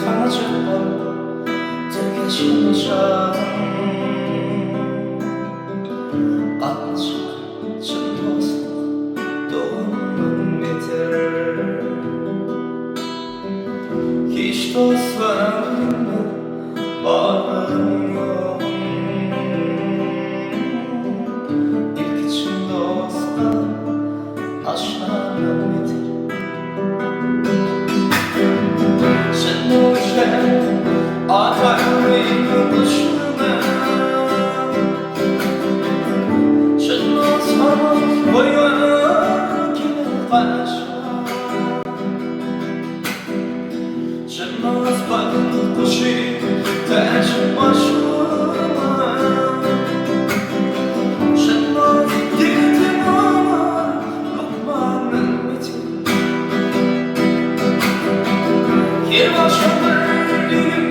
사라졌던 되게 진짜 아침을 젖어서 또 없는 밑을 hiç도 sanmıyorum İlk içimde olsa aşağıdan bitir Sen o yüzden ağlarmayı düşünme Sen o zaman boyuna kime karşı Sen o zaman kuşu tercih başıma Sen o gittin ama lokmanın bitir Yavaş olur